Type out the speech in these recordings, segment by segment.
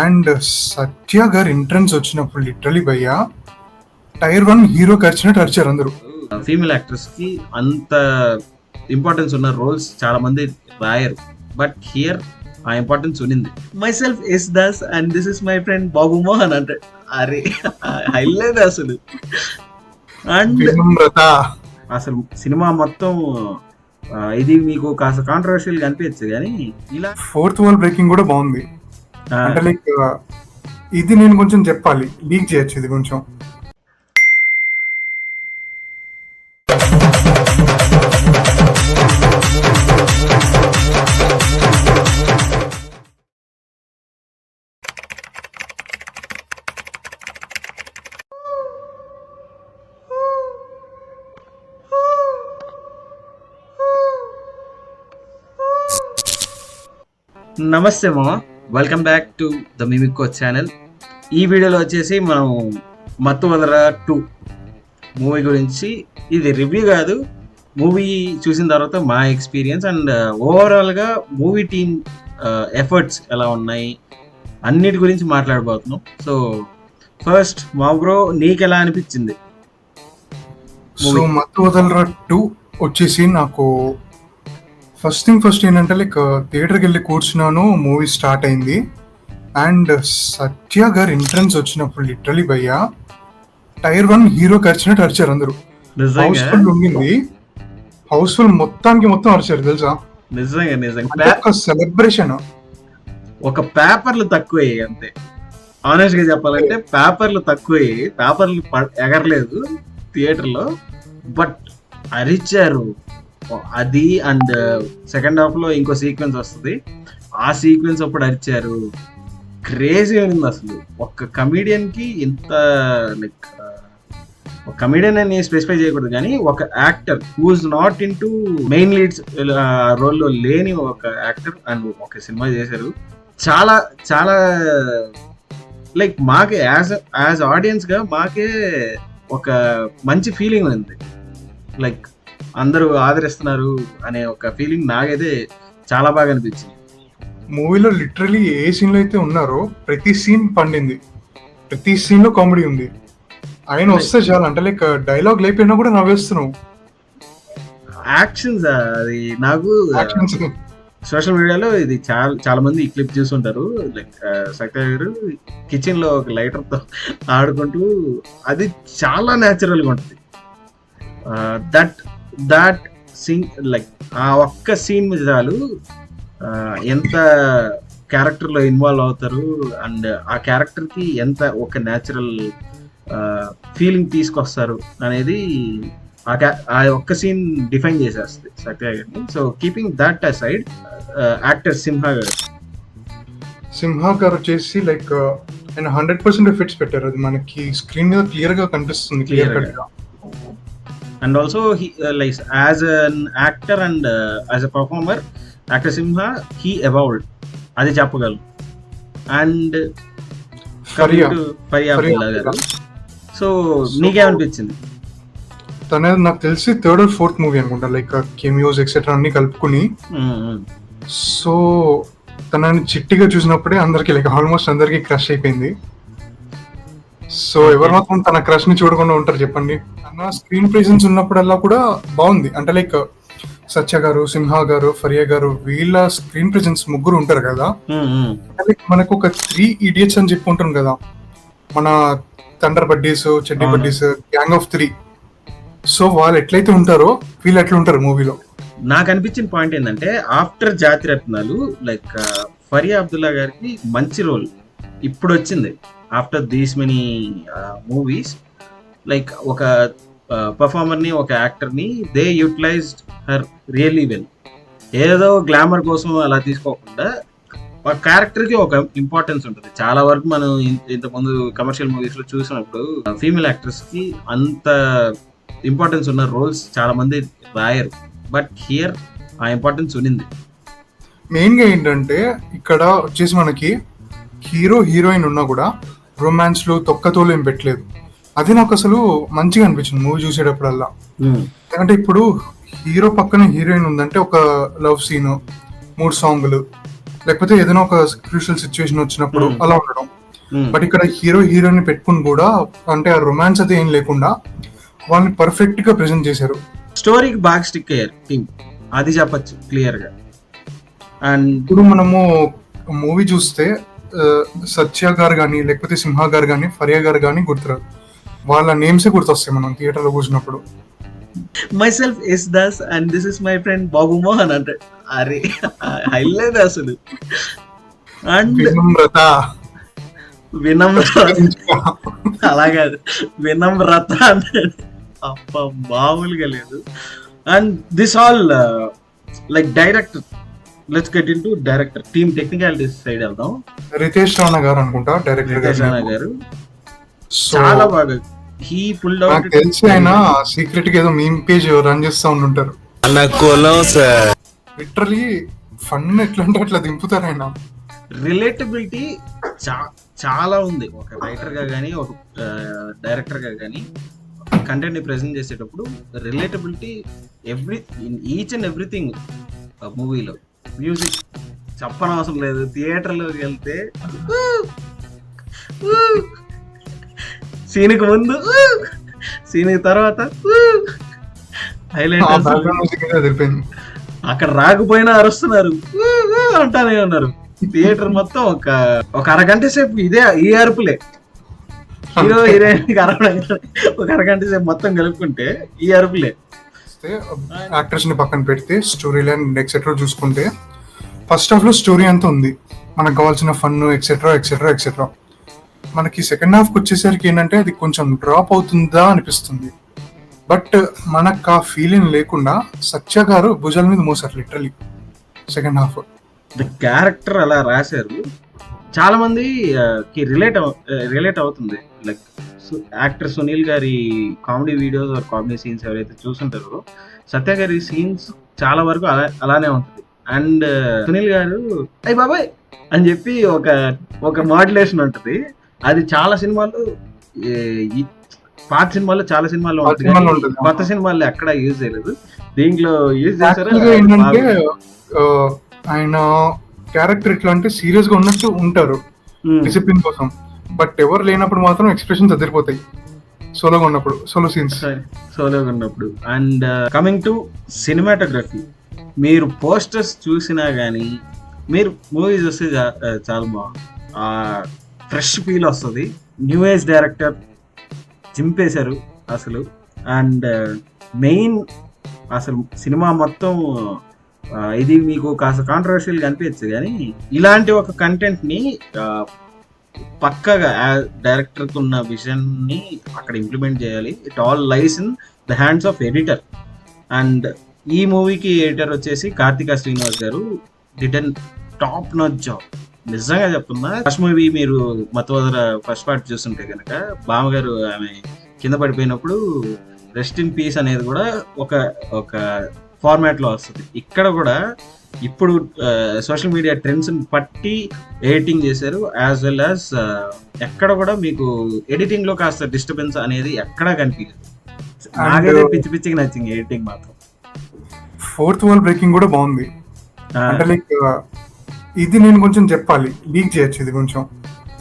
And సత్య గారి entrance వచ్చినప్పుడు literally భయ్య టైర్ 1 హీరోకి అరిచినట్టు అరిచారు అందరూ. ఫీమేల్ యాక్టర్స్ కి అంత ఇంపార్టెన్స్ ఉన్న రోల్స్ చాలా మంది రాయరు, బట్ హియర్ ఆ ఇంపార్టెన్స్ ఉన్నింది. Myself is thus and this is my friend Babu Mohan అంటే అరే హైలైట్ అసలు. అండ్ వినమ్రత అసలు సినిమా మొత్తం ఇది మీకు కాస్త కాంట్రవర్షియల్ గా అనిపించచ్చు, కానీ ఇలా ఫోర్త్ వాల్ బ్రేకింగ్ కూడా బాగుంది. అంటే లైక్ ఇది నేను కొంచెం చెప్పాలి, లీక్ చేయొచ్చు ఇది కొంచెం. నమస్తే మామ, welcome back to the mimic coach channel. ఈ వీడియోలో వచ్చేసి మనం మత్తు వదరా 2 మూవీ గురించి, ఇది రివ్యూ కాదు, మూవీ చూసిన తర్వాత మా ఎక్స్పీరియన్స్ అండ్ ఓవరాల్గా మూవీ టీమ్ ఎఫర్ట్స్ ఎలా ఉన్నాయి అన్నిటి గురించి మాట్లాడబోతున్నాం. సో ఫస్ట్ మా బ్రో, నీకు ఎలా అనిపించింది? సో మత్తు వదలరా 2 వచ్చేసి నాకు ఫస్ట్ ఏంటంటే లైక్ థియేటర్కి వెళ్ళి కూర్చున్నాను, మూవీ స్టార్ట్ అయింది. అండ్ సత్య గారి ఎంట్రన్స్ వచ్చినప్పుడు లిటరలీ భయ్య టైర్ 1 హీరోకి అరిచినట్టు అరిచారు అందరూ. హౌస్ఫుల్ ఉండింది, హౌస్ఫుల్ మొత్తం అరిచారు తెలుసా. నిజంగా ఒక సెలబ్రేషన్. ఒక పేపర్లు తక్కువ అంతే, ఆనెస్ట్ గా చెప్పాలంటే పేపర్లు ఎగరలేదు థియేటర్ లో, బట్ అరిచారు అది. అండ్ సెకండ్ హాఫ్ లో ఇంకో సీక్వెన్స్ వస్తుంది, ఆ సీక్వెన్స్ అప్పుడు అరిచారు. క్రేజీ ఉంది అసలు. ఒక కమీడియన్ కి ఇంత లైక్, ఒక కమీడియన్ అని స్పెసిఫై చేయకూడదు కానీ ఒక actor who's not in to main leads రోల్లో లేని ఒక యాక్టర్ అండ్ ఒక సినిమా చేశారు. చాలా చాలా లైక్ మాకే యాజ్ ఆడియన్స్ గా మాకే ఒక మంచి ఫీలింగ్ ఉంది, లైక్ అందరూ ఆదరిస్తున్నారు అనే ఒక ఫీలింగ్ నాకైతే చాలా బాగా అనిపించింది. మూవీలో లిటరలీ ఏ సీన్ లో అయితే ఉన్నారో ప్రతి సీన్ పండింది, ప్రతి సీన్ లో కామెడీ ఉంది. ఆయన వస్తే చాలా, అంటే లైక్ డైలాగ్ లేకపోయినా కూడా నవ్వేస్తున్నావు. యాక్షన్స్ అది నాకు సోషల్ మీడియాలో ఇది చాలా మంది ఈ క్లిప్ చూస్తుంటారు. లైక్ సత్య గారు కిచెన్ లో ఒక లైటర్ తో ఆడుకుంటూ, అది చాలా న్యాచురల్ గా ఉంటుంది. దట్ సీన్ లైక్ ఆ ఒక్క సీన్ మీద చాలు ఎంత క్యారెక్టర్ లో ఇన్వాల్వ్ అవుతారు అండ్ ఆ క్యారెక్టర్ కి ఎంత ఒక న్యాచురల్ ఫీలింగ్ తీసుకొస్తారు అనేది ఆ ఒక్క సీన్ డిఫైన్ చేసేస్తుంది సత్య గారిని. So keeping that aside, actor Simha గారు వచ్చేసి లైక్ ఆయన 100% ఎఫెక్ట్స్ పెట్టారు, అది మనకి స్క్రీన్ మీద క్లియర్ గా కనిపిస్తుంది, క్లియర్ కట్ గా. And also he like as an actor and as a performer, actor Simha he evolved, adi cheppagalu. And Fariya Abdullah garu, so నీకే అనిపించింది? తన నాకు తెలిసి 3rd or 4th మూవీ అనుకుంటా, లైక్ కెమియోస్ ఎక్సెట్రా అన్ని కలుపుకుని. సో తనని చిట్టిగా చూసినప్పుడే అందరికి లైక్ ఆల్మోస్ట్ అందరికి క్రష్ అయిపోయింది. సో ఎవరు మాత్రం తన క్రష్ ని చూడకుండా ఉంటారు చెప్పండి. తన స్క్రీన్ ప్రెజెన్స్ ఉన్నప్పుడల్లా కూడా బాగుంది. అంటే లైక్ సత్య గారు, సింహ గారు, ఫరియా గారు, వీళ్ళ స్క్రీన్ ప్రెజెన్స్ ముగ్గురు ఉంటారు కదా. లైక్ మనకు ఒక 3 ఇడియట్స్ అని చెప్పి ఉంటుంది కదా, మన thunder buddies, chaddi buddies, gang of 3. So వాళ్ళు ఎట్లయితే ఉంటారో వీళ్ళు ఎట్లా ఉంటారు మూవీలో. నాకు అనిపించిన పాయింట్ ఏంటంటే, ఆఫ్టర్ జాతిరత్నాలు లైక్ ఫరియా అబ్దుల్లా గారికి మంచి రోల్ ఇప్పుడు వచ్చింది. After these many movies, like ఒక పర్ఫార్మర్ ని, ఒక యాక్టర్ ని they utilized her really well. ఏదో గ్లామర్ కోసం అలా తీసుకోకుండా ఒక క్యారెక్టర్ కి ఒక ఇంపార్టెన్స్ ఉంటుంది. చాలా వరకు మనం ఇంతకుముందు కమర్షియల్ మూవీస్ లో చూసినప్పుడు ఫీమేల్ యాక్టర్స్ కి అంత ఇంపార్టెన్స్ ఉన్న రోల్స్ చాలా మంది రాయరు, బట్ హియర్ ఆ ఇంపార్టెన్స్ ఉన్నింది. మెయిన్ గా ఏంటంటే ఇక్కడ వచ్చేసి మనకి హీరో హీరోయిన్ ఉన్నా కూడా రొమాన్స్ లో తొక్కతోలు ఏం పెట్టలేదు. అది నాకు అసలు మంచిగా అనిపించింది మూవీ చూసేటప్పుడల్లా. ఎందుకంటే ఇప్పుడు హీరో పక్కన హీరోయిన్ ఉందంటే ఒక లవ్ సీన్, 3 సాంగులు, లేకపోతే ఏదైనా ఒక క్రూషియల్ సిచ్యువేషన్ వచ్చినప్పుడు అలా ఉండడం. బట్ ఇక్కడ హీరో హీరోయిన్ పెట్టుకుని కూడా అంటే ఆ రొమాన్స్ అది ఏం లేకుండా వాళ్ళని పర్ఫెక్ట్ గా ప్రెజెంట్ చేశారు. స్టోరీకి బాగా స్టిక్ అయ్యారు టీమ్, అది చెప్పచ్చు క్లియర్ గా. అండ్ ఇప్పుడు మనము మూవీ చూస్తే సత్య గారు కానీ లేకపోతే సింహ గారు కానీ ఫరియా గారు కానీ గుర్తురాదు, వాళ్ళ నేమ్సే గుర్తొస్తాయి మనం థియేటర్ లో కూర్చున్నప్పుడు. Myself is thus and this is my friend Babu Mohan అంటే అరే హైలైట్ అసలు. అండ్ వినమ్రత అలాగే వినమ్రత అంటే అప్ప మామూలుగా లేదు. And this all like director, let's get into director team technicalities side వెళ్దాం. రితేష్ రాణా గారు అనుకుంటా డైరెక్టర్. రితేష్ రాణా గారు చాలా బాగా హీ పుల్డ్ అవుట్. తెలిసి ఆయన సీక్రెట్ గా ఏదో మీమ్ పేజ్ రన్ చేస్తా ఉంటుంటారు. లిటరలీ ఫన్ ఎట్లా అంటే అట్లా దింపుతారు ఆయన. రిలేటబిలిటీ చాలా ఉంది ఒక రైటర్ గా కానీ ఒక డైరెక్టర్ గా కానీ కంటెంట్ ని ప్రెజెంట్ చేసేటప్పుడు రిలేటబిలిటీ ఈచ్ అండ్ ఎవ్రీథింగ్ మూవీలో. మ్యూజిక్ చెప్పనవసరం లేదు, థియేటర్లోకి వెళ్తే సీన్కి ముందు సీన్కి తర్వాత హైలైట్. అక్కడ రాకపోయినా అరుస్తున్నారు, అంటానే ఉన్నారు. థియేటర్ మొత్తం ఒక అరగంట సేపు ఈ అరుపులే. హీరో హీరోయిన్ ఒక అరగంట సేపు మొత్తం కలుపుకుంటే ఈ అరుపులే. యాక్టర్స్ ని పక్కన పెడితే స్టోరీ లైన్ ఎక్సెట్రా చూసుకుంటే ఫస్ట్ హాఫ్ లో స్టోరీ అంతా ఉంది, మనకు కావాల్సిన ఫన్ ఎక్సెట్రా ఎక్సెట్రా ఎక్సెట్రా. మనకి సెకండ్ హాఫ్ కి వచ్చేసరికి ఏంటంటే అది కొంచెం డ్రాప్ అవుతుందా అనిపిస్తుంది. బట్ మనకు ఆ ఫీలింగ్ లేకుండా సత్య గారు భుజాల మీద మోసారు literally second half. The character అలా రాశారు, చాలా మంది కి రిలేట్ అవుతుంది. లైక్ యాక్టర్ సునీల్ గారి comedy videos or comedy scenes ఎవరైతే చూస్తుంటారో సత్య గారి సీన్స్ చాలా వరకు అలానే ఉంటుంది. అండ్ సునీల్ గారు అయ్యి బాబాయ్ అని చెప్పి ఒక మాడ్యులేషన్ ఉంటుంది. అది చాలా సినిమాలు, పాత సినిమాల్లో చాలా సినిమాల్లో ఉంటుంది, కొత్త సినిమాల్లో ఎక్కడ యూజ్ చేయలేదు, దీంట్లో యూజ్ చేశారు. ఏంటంటే ఆయన క్యారెక్టర్ ఎట్లా అంటే సీరియస్ గా ఉన్నట్టు ఉంటారు డిసిప్లిన్ కోసం, బట్ ఎవరు లేనప్పుడు మాత్రం ఎక్స్ప్రెషన్స్ అదిరిపోతాయి సోలోగా ఉన్నప్పుడు, సోలోగా ఉన్నప్పుడు. అండ్ కమింగ్ టు సినిమాటోగ్రఫీ, మీరు పోస్టర్స్ చూసినా కానీ మీరు మూవీ చూస్తే చాలా బాగుంది, ఫ్రెష్ ఫీల్ వస్తుంది. న్యూ ఏజ్ డైరెక్టర్ చింపేశారు అసలు. అండ్ మెయిన్ అసలు సినిమా మొత్తం ఇది మీకు కాస్త కాంట్రవర్షియల్ గా అనిపించచ్చు కానీ ఇలాంటి ఒక కంటెంట్ ని పక్కగా డైరెక్టర్ కు ఉన్న విజన్ ని అక్కడ ఇంప్లిమెంట్ చేయాలి. It all lies in the hands of editor. And ఈ మూవీకి ఎడిటర్ వచ్చేసి కార్తికా శ్రీనివాస్ గారు did an top notch job. నిజంగా చెప్తున్నా, ఫస్ట్ మూవీ మీరు మతోదర ఫస్ట్ పార్ట్ చూస్తుంటే కనుక బామ్మగారు ఆమె కింద పడిపోయినప్పుడు రెస్ట్ ఇన్ పీస్ అనేది కూడా ఒక ఫార్మాట్ లో వస్తుంది. ఇక్కడ కూడా ఇప్పుడు సోషల్ మీడియా ట్రెండ్స్ పట్టి ఎడిటింగ్ చేశారు, యాజ్ వెల్ యాజ్ ఎక్కడ కూడా మీకు ఎడిటింగ్ లో కాస్త డిస్టర్బెన్స్ అనేది ఎక్కడా కనిపించదు. నాకైతే పిచ్చి పిచ్చిగా నచ్చింది ఎడిటింగ్ మాత్రం. ఫోర్త్ వాల్ బ్రేకింగ్ కూడా బాగుంది. అంటే లైక్ ఇది నేను కొంచెం చెప్పాలి, లీక్ చేయొచ్చు ఇది కొంచెం.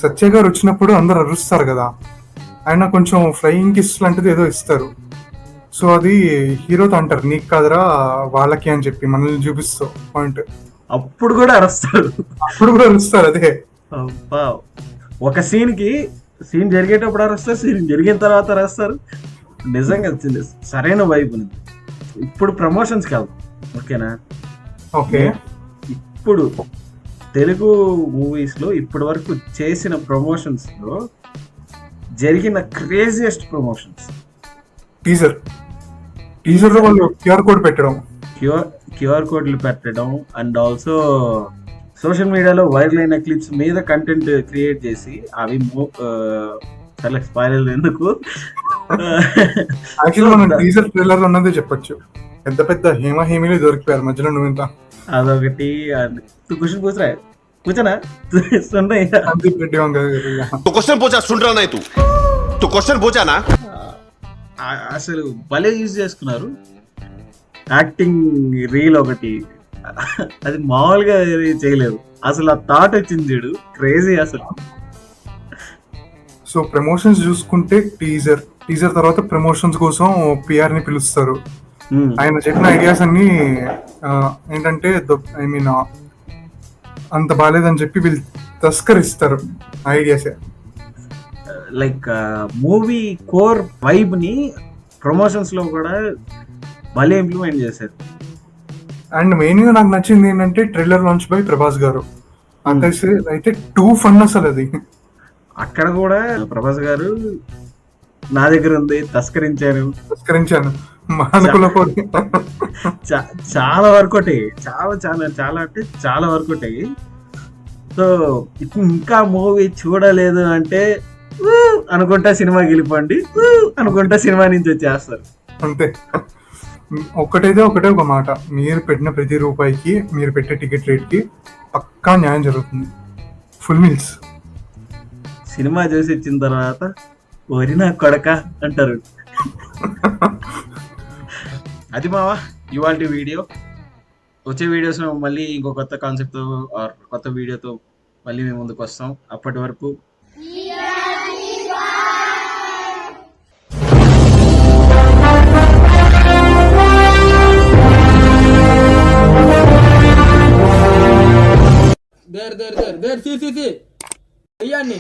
సత్య గారు వచ్చినప్పుడు అందరు అరుస్తారు కదా, ఆయన కొంచెం ఫ్లయింగ్ కిస్ లాంటిది ఏదో ఇస్తారు. సో అది హీరోతో అంటారు, నీకు కాదురా వాళ్ళకి అని చెప్పి మనల్ని చూపిస్తావు పాయింట్. అప్పుడు కూడా అరుస్తారు, అదే ఒక సీన్ జరిగేటప్పుడు అరుస్తారు, సీన్ జరిగిన తర్వాత అరుస్తారు. నిజంగా సరైన వైపు ఉంది. ఇప్పుడు ప్రమోషన్స్కి వెళ్దాం, ఓకేనా? ఓకే. ఇప్పుడు తెలుగు మూవీస్ లో ఇప్పటి వరకు చేసిన ప్రమోషన్స్ లో జరిగిన క్రేజియస్ట్ ప్రమోషన్స్ టీజర్ లో వాళ్ళు క్యూఆర్ కోడ్ పెట్టడం, క్యూఆర్ కోడ్లు పెట్టడం, అండ్ ఆల్సో సోషల్ మీడియాలో వైరల్ అయిన క్లిప్స్ మీద కంటెంట్ క్రియేట్ చేసి అవి స్పాయిలర్ ఎందుకు టీజర్ ట్రైలర్ ఉన్నదే చెప్పొచ్చు. పెద్ద పెద్ద హేమీలు దొరికిపోయారు మధ్యలో. నువ్వు ఇంత అదొకటి క్వశ్చన్ పూछरा है, पूछा ना? सुन रहे हैं? तो क्वेश्चन पूछा, सुन रहा नहीं तू क्वेश्चन पूछा ना? అసలు భలే యూజ్ చేసుకున్నారు. యాక్టింగ్ రీల్ ఒకటి అది మామూలుగా చేయలేదు. అసలు ఆ థాట్ వచ్చింది చూడు, క్రేజీ అసలు. సో ప్రమోషన్స్ చూసుకుంటే టీజర్ తర్వాత ప్రమోషన్స్ కోసం పిఆర్ ని పిలుస్తారు. ఆయన చెప్పిన ఐడియాస్ అన్ని ఏంటంటే ఐ మీన్ అంత బాగాలేదని చెప్పి వీళ్ళు తస్కరిస్తారు ideas. Like movie core vibe ని ప్రమోషన్స్ లో కూడా భలే ఇంప్లిమెంట్ చేశారు. అండ్ మెయిన్ గా నాకు నచ్చింది ఏంటంటే ట్రైలర్ లాంచ్ బై ప్రభాస్ గారు. అయితే టూ ఫన్ అసలు అది. అక్కడ కూడా ప్రభాస్ గారు నా దగ్గర ఉంది తస్కరించాను చాలా వర్కౌట్ అయ్యి, చాలా చాలా చాలా అంటే చాలా వర్కౌట్ అయ్యి. సో ఇంకా మూవీ చూడలేదు అంటే అనుకుంటా సినిమాకి వెళ్ళిపోండి, అనుకుంటా సినిమా నుంచి వచ్చేస్తారు అంతే. ఒకటే ఒక మాట, మీరు పెట్టిన ప్రతి రూపాయికి మీరు పెట్టే టికెట్ రేట్ కి పక్కా న్యాయం జరుగుతుంది. Full meals. సినిమా చూసి ఇచ్చిన తర్వాత ఓరి నా కొడక అంటారు. అది మావా ఇవాళ వీడియో. వచ్చే వీడియోస్ మళ్ళీ ఇంకో కొత్త కాన్సెప్ట్ తో కొత్త వీడియోతో మళ్ళీ మేము ముందుకు వస్తాం. అప్పటి వరకు దేర్ సి అయ్యాన్ని